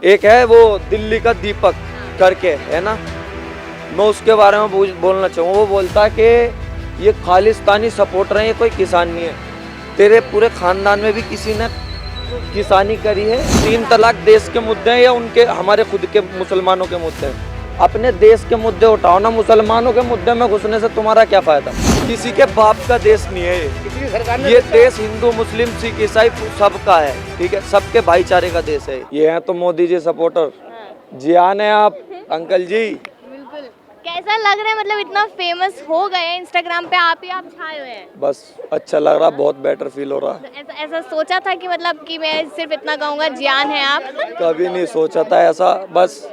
एक है वो दिल्ली का दीपक करके है ना, मैं उसके बारे में बोलना चाहूँ। वो बोलता है कि ये खालिस्तानी सपोर्टर हैं, ये कोई किसान नहीं है। तेरे पूरे खानदान में भी किसी ने किसानी करी है? 3 तलाक देश के मुद्दे हैं या उनके हमारे खुद के मुसलमानों के मुद्दे हैं? अपने देश के मुद्दे उठाओ ना, मुसलमानों के मुद्दे में घुसने से तुम्हारा क्या फायदा? किसी के बाप का देश नहीं है ये देश हिंदू मुस्लिम सिख ईसाई सबका है, ठीक है, सबके भाईचारे का देश है। ये है तो मोदी जी सपोर्टर। जियान है आप अंकल जी। बिल्कुल। कैसा लग रहा है, मतलब इतना फेमस हो गए इंस्टाग्राम पे, आप ही आप छाए हुए हैं। बस अच्छा लग रहा, बहुत बेटर फील हो रहा। ऐसा ऐसा सोचा था कि मतलब कि मैं सिर्फ इतना कहूँगा जियान है आप? कभी नहीं सोचा था ऐसा, बस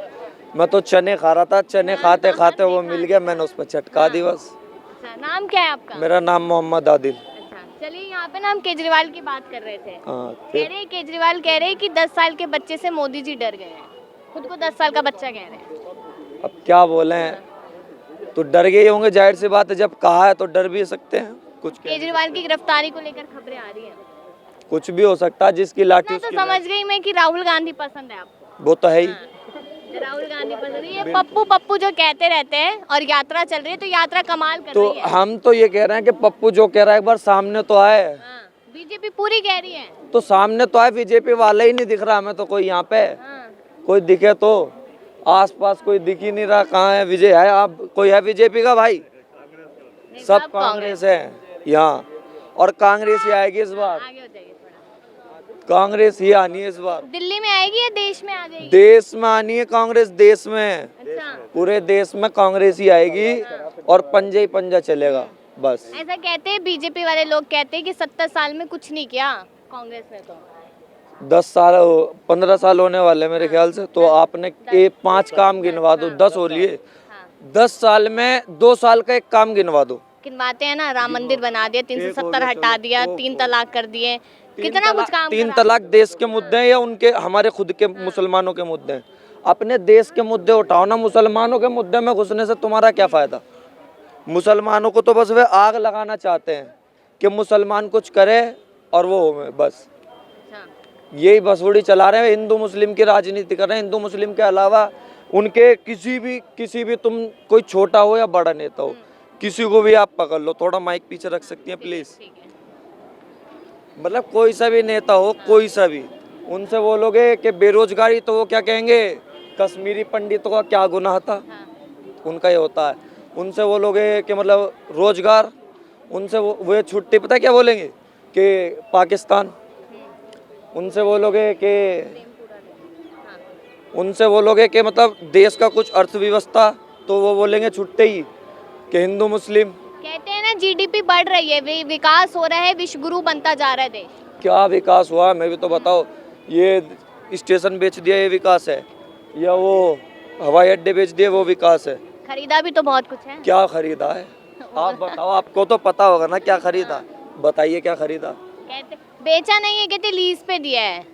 मैं तो चने खा रहा था, चने खाते खाते वो मिल गया, मैंने उस पर चटका दी बस। अच्छा, नाम क्या है आपका? मेरा नाम मोहम्मद आदिल। अच्छा, चलिए यहाँ पे ना हम केजरीवाल की बात कर रहे थे। हाँ, कह रहे केजरीवाल कह रहे कि 10 साल के बच्चे से मोदी जी डर गए हैं, खुद को 10 साल का बच्चा कह रहे हैं। अब क्या बोले, तो डर गए होंगे, जाहिर सी बात है, जब कहा है तो डर भी सकते हैं। कुछ केजरीवाल की गिरफ्तारी को लेकर खबरें आ रही हैं। कुछ भी हो सकता है, जिसकी लाठी तो उसकी समझ गई मैं कि राहुल गांधी पसंद है आपको। वो तो है ही। राहुल गांधी पसंद है। ये पप्पू पप्पू जो कहते रहते हैं और यात्रा चल रही है, तो यात्रा कमाल कर तो रही है। हम तो ये कह रहे हैं कि पप्पू जो कह रहा है एक बार सामने तो आए। बीजेपी पूरी कह रही है। तो सामने तो आए, बीजेपी वाला ही नहीं दिख रहा हमें तो कोई यहाँ पे। कोई दिखे तो, आसपास कोई दिख ही नहीं रहा। कहाँ है विजय? है आप कोई है बीजेपी का भाई? सब कांग्रेस है यहाँ, और कांग्रेस ही आएगी इस बार। आगे हो जाइए थोड़ा। कांग्रेस ही आनी है इस बार। दिल्ली में आएगी या देश में आ जाएगी? देश में आनी है कांग्रेस, देश में, अच्छा, पूरे देश में कांग्रेस ही आएगी और पंजा ही पंजा चलेगा बस। ऐसा कहते हैं बीजेपी वाले लोग, कहते हैं कि 70 साल में कुछ नहीं किया कांग्रेस ने। तो 10 साल 15 साल होने वाले मेरे ख्याल से, तो आपने 5 काम गिनवा दो, 10 हो लिए। 10 साल में 2 साल का एक काम गिनवा दो। गिनवाते हैं ना, राम मंदिर बना दिया, 370 हटा दिया, 3 तलाक कर दिए, कितना कुछ काम 3 करा। तलाक देश के मुद्दे हैं या उनके हमारे खुद के मुसलमानों के मुद्दे हैं? अपने देश के मुद्दे उठाओ ना, मुसलमानों के मुद्दे में घुसने से तुम्हारा क्या फायदा? मुसलमानों को तो बस वे आग लगाना चाहते हैं कि मुसलमान कुछ करे और वो हो, बस यही बसुड़ी चला रहे हैं। हिंदू मुस्लिम की राजनीति कर रहे हैं। हिंदू मुस्लिम के अलावा उनके किसी भी तुम कोई छोटा हो या बड़ा नेता हो, किसी को भी आप पकड़ लो। थोड़ा माइक पीछे रख सकती हैं प्लीज? मतलब कोई सा भी नेता हो, कोई सा भी, उनसे बोलोगे कि बेरोजगारी, तो वो क्या कहेंगे, कश्मीरी पंडितों का क्या गुनाह था, उनका ये होता है। उनसे बोलोगे कि मतलब रोजगार, उनसे वो छुट्टी, पता है क्या बोलेंगे कि पाकिस्तान। उनसे बोलोगे कि मतलब देश का कुछ अर्थव्यवस्था, तो वो बोलेंगे छुट्टे ही कि हिंदू मुस्लिम। कहते हैं ना जीडीपी बढ़ रही है, विकास हो रहा है, विश्व गुरु बनता जा रहा है देश। क्या विकास हुआ, मैं भी तो बताओ। ये स्टेशन बेच दिया, ये विकास है? या वो हवाई अड्डे बेच दिए, वो विकास है? खरीदा भी तो बहुत कुछ है। क्या खरीदा है आप बताओ, आपको तो पता होगा ना क्या खरीदा, बताइए क्या खरीदा। कहते बेचा नहीं है, कहते लीज पे दिया है।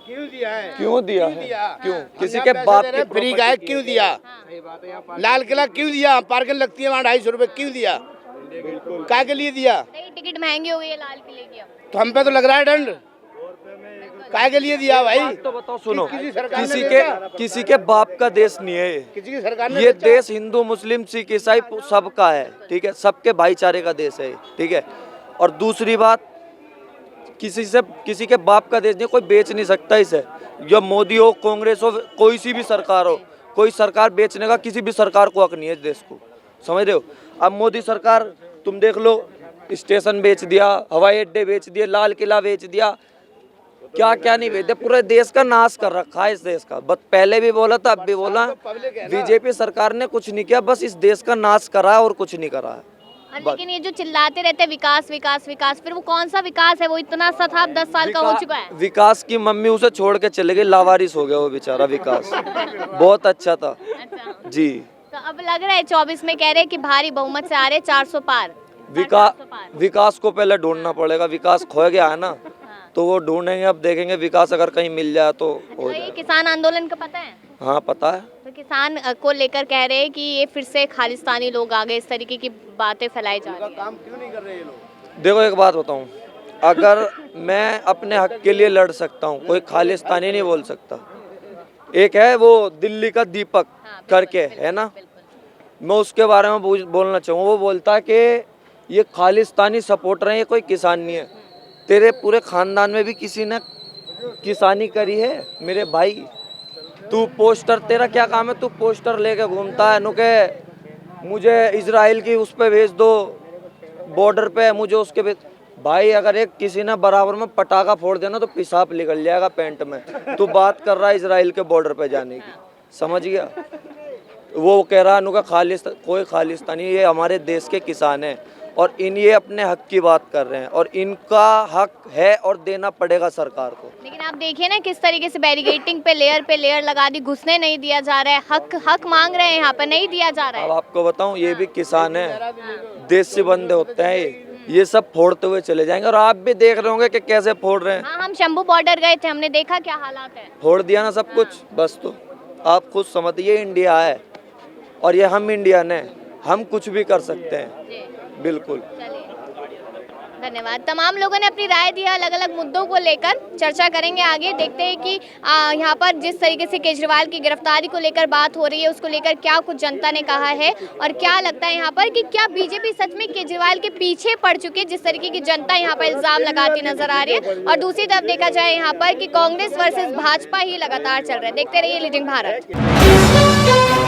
क्यों दिया है? क्यों दिया है? क्यों? किसी के बाप की फ्री का है, क्यों दिया? लाल किला क्यों दिया? पार्किंग लगती है वहाँ 250 रुपए, क्यों दिया? काय के लिए दिया? टिकट महंगी हो गई है लाल किले की अब। तो हम पे तो लग रहा है दंड। काय के लिए दिया भाई? तो बताओ, सुनो, किसी किसी के बाप का देश नहीं है ये। किसी की सरकार ने ये देश हिंदू मुस्लिम सिख ईसाई सबका है, ठीक है, सबके भाईचारे का देश है, ठीक है। और दूसरी बात, किसी के बाप का देश नहीं, कोई बेच नहीं सकता इसे। जो मोदी हो, कांग्रेस हो, कोई सी भी सरकार हो, कोई सरकार बेचने का किसी भी सरकार को हक नहीं है इस देश को, समझ रहे हो? अब मोदी सरकार तुम देख लो, स्टेशन बेच दिया, हवाई अड्डे बेच दिए, लाल किला बेच दिया, क्या क्या नहीं बेच दिया, पूरे देश का नाश कर रखा है इस देश का। बस पहले भी बोला था, अब भी बोला, बीजेपी सरकार ने कुछ नहीं किया, बस इस देश का नाश करा है और कुछ नहीं करा है। लेकिन ये जो चिल्लाते रहते हैं विकास विकास विकास, फिर वो कौन सा विकास है? वो इतना सा था, 10 साल का हो चुका है। विकास की मम्मी उसे छोड़ के चले गई, लावारिस हो गया वो बेचारा। विकास बहुत अच्छा था। अच्छा, जी। तो अब लग रहा है 24 में कह रहे हैं कि भारी बहुमत से आ रहे 400 पार। विकास को पहले ढूंढना पड़ेगा। विकास खो गया है ना, तो वो ढूंढेंगे, अब देखेंगे विकास अगर कहीं मिल जाए तो हो जाए। किसान आंदोलन का पता है? हाँ पता है। तो किसान को लेकर कह रहे हैं कि ये फिर से खालिस्तानी लोग आ गए, इस तरीके की बातें फैलाई जा रही हैं। काम क्यों नहीं कर रहे ये लोग? देखो एक बात बताऊं, अगर मैं अपने हक के लिए लड़ सकता हूं, कोई खालिस्तानी नहीं बोल सकता, एक है वो दिल्ली का दीपक हाँ, बिल्कुल, करके बिल्कुल, है ना, बिल्कुल। मैं उसके बारे में बोलना चाहूँ। वो बोलता है कि ये खालिस्तानी सपोर्टर है, ये कोई किसान नहीं है। तेरे पूरे खानदान में भी किसी ने किसानी करी है मेरे भाई? तू पोस्टर, तेरा क्या काम है? तू पोस्टर लेके घूमता है नु के मुझे इजराइल की उस पे भेज दो, बॉर्डर पे मुझे उसके भेज। भाई अगर एक किसी ने बराबर में पटाखा फोड़ देना तो पेशाब निकल जाएगा पैंट में। तू बात कर रहा है इजराइल के बॉर्डर पे जाने की, समझ गया? वो कह रहा है कोई खालिस्तानी, ये हमारे देश के किसान हैं और ये अपने हक की बात कर रहे हैं और इनका हक है और देना पड़ेगा सरकार को। लेकिन आप देखिए ना किस तरीके से बैरिकेडिंग पे लेयर लगा दी, घुसने नहीं दिया जा रहा है, हक मांग रहे हैं, यहाँ पे नहीं दिया जा रहा अब है। आपको बताऊं, ये भी किसान है, देश से बंदे होते हैं, ये सब फोड़ते हुए चले जाएंगे और आप भी देख रहे होंगे कि कैसे फोड़ रहे हैं। हाँ, हम शंभू बॉर्डर गए थे, हमने देखा क्या हालात है। फोड़ दिया ना सब कुछ, बस। तो आप खुद समझिए, इंडिया है और ये हम इंडियन हैं, हम कुछ भी कर सकते हैं। जी, बिल्कुल। चलिए, धन्यवाद। तमाम लोगों ने अपनी राय दी है अलग अलग मुद्दों को लेकर, चर्चा करेंगे आगे। देखते हैं कि यहाँ पर जिस तरीके से केजरीवाल की गिरफ्तारी को लेकर बात हो रही है, उसको लेकर क्या कुछ जनता ने कहा है और क्या लगता है यहाँ पर कि क्या बीजेपी सच में केजरीवाल के पीछे पड़ चुकी है, जिस तरीके की जनता यहाँ पर इल्जाम लगाती नजर आ रही है। और दूसरी तरफ देखा जाए यहाँ पर कि कांग्रेस वर्सेस भाजपा ही लगातार चल रहा है। देखते रहिए लीडिंग भारत।